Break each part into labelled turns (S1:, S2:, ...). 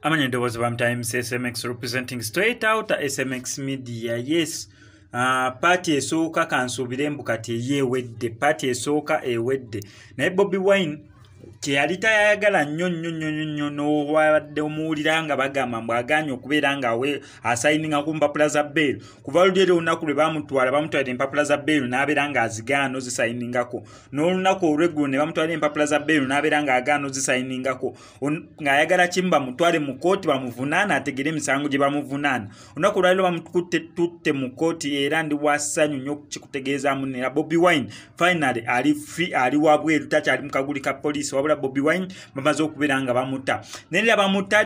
S1: Amanyendo was Times SMX representing straight out SMX media. Yes. Party esooka kansubire mbukati yewedde party esooka ewedde naye Bobi Wine kyeyali tayagala nnyo n'owadde omuwulira nga bagamba mbu agaanye okubeera nga asayininga ku mpapula za bbeeru kuva luli olunaku lwe bamutwalira empapula za bbeeru n'abeera nga azigaana ozisayiningako n'olunaku olw'eggulu ne bamutwalira empapula za bbeeru n'abeera nga agaana ozisayiningako ng'ayagala kimu bamutwale mu kooti bamuvunaana ategere emisango gye bamuvunaana olunaku lwaliro bamututte tutte mu kooti era ndi wasanyu nnyo kikutegeezaamu nera Bobi Wine finally ali free ali wabweru takyali mu kaguli ka poliisi wabula Bobi Wine bamaze okubeera nga bamuta nenera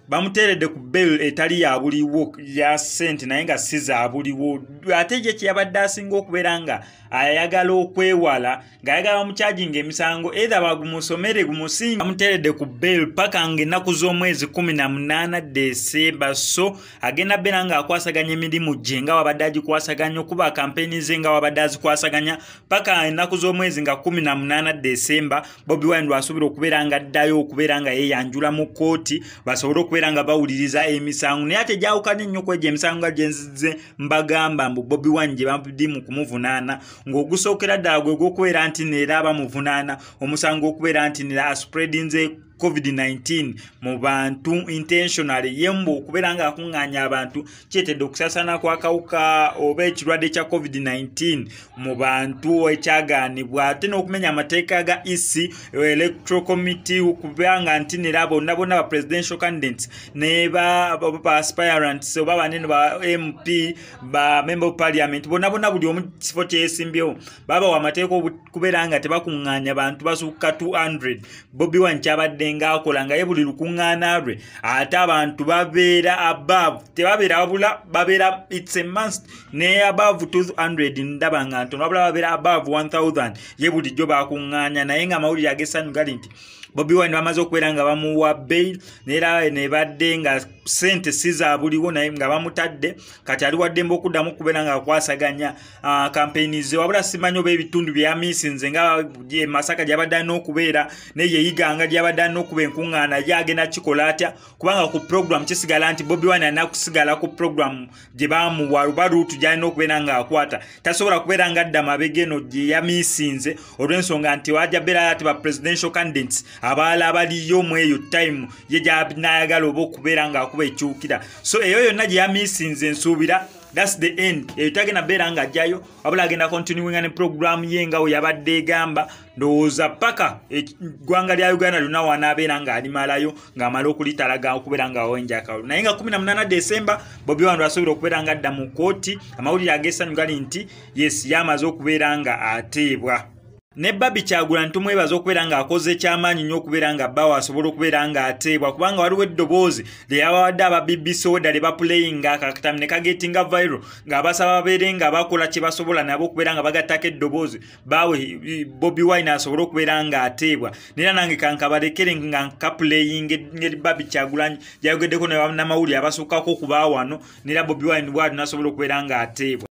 S1: bamuteeredde ku bail etali ya buliwo ya sente naye nga si za buliwo ate je kyabadde asinga okubeera nga ayagala okwewala ng'ayagala bamukyajinga emisango either bagumusomere gumusinga bamuteeredde ku bail paka ng'ennaku z'omwezi 18 Desemba so agenda beera nga akwasaganya emirimu gye nga wabadde agikwasaganya okuba kampeyini ze nga wabadde azikwasaganya paka ennaku z'omwezi nga 18 Desemba Bobi Wine lwasuubira okubeera nga addayo okubeera nga yeeyanjula mu kooti basobole okubeera nga bawuliriza emisango naye ate gyawukanye nnyo kwegyo emisango nga gyenzize mbagamba mbu Bobi Wine gye badi mu kumuvunaana ng'ogusookera ddala gwe gw'okubeera nti neera bamuvunaana omusango okubeera nti neera aspreadinze COVID-19 mu bantu intentionally yembo okubeera nga akuŋŋaanya abantu kyetedde okusasana kw'akawuka oba ekirwadde kya COVID-19 mu bantu ekyagaanibwa ate n'okumenya amateeka ga EC electoral committee okubanga nti neera bonna ba presidential candidates ne ba aspirants oba banene ba MP ba member of parliament bonna buli omu kifo kyesimbyewo baba amateeka okubeera nga tebakuŋŋaanya bantu basukka 200 Bobi Wine kyabadde ngakola nga yebuli lukuŋŋaana lwe ate abantu babeera above tebabeera wabula babeera it's a must ne above 200 ndaba nga ntono wabula babeera above 1000 yebulijjo bakuŋŋaanya naye nga amawulire ag'essanyu gali nti Bobi Wine bamaze okubeera nga bamuwa bail neera ne badde nga sente si za buliwo naye nga bamutadde kati ali waddembe okuddamu okubeera nga akwasaganya kampeyini ze wabula simanyi oba ebitundu byamisinze nga Masaka gyabadde alina okubeera neyeyiganga gyabadde alina okuba enkuŋŋaana gyagenda kikola atya kubanga ku program kisigala nti Bobi Wine alina kusigala ku program gye bamuwa luba luutu gyalina okubeera nga akwata tasobola kubeera nga adda mabega eno gye yamisinze olw'ensonga nti wajja beera ati ba presidential candidates abaala abaliyo mu eyo time ye gy'anaayagala oba okubeera nga akuba ekyukira so eyo yonna gye yamisinze nsuubira that's the end eyo tagenda beera nga ajjayo wabula agenda continuing ne program ye nga we yabadde egamba ndowooza paka eggwanga lya Uganda lyonna wanaabeera nga alimalayo ng'amala okulitalaga okubeera nga awenja akalulu naye nga 18 Desemba Bobi Wine asobola okubeera nga adda mu kooti amawulire ag'essanyu gali nti yes yamaze okubeera nga ateebwa ne Babi Kyagulanyi tumwebaza okubeera nga akoze kyamaanyi nnyo okubeera nga bawa asobola okubeera nga ateebwa kubanga waliwo eddoboozi lyeyabawadde aba BBC Order lye bapuleyinga akakatami ne kagetinga viral ng'abasaba babeere nga bakola kye basobola nabo okubeera nga bagattako eddoboozi bawe Bobi Wine asobole okubeera nga ateebwa neera nange kankabalekere nga nkapuleyinga ngeri Babi Kyagulanyi gyayogeddeko ne bannamawulire abasukkako ku baawano neera Bobi Wine bw'ati n'asobola okubeera nga ateebwa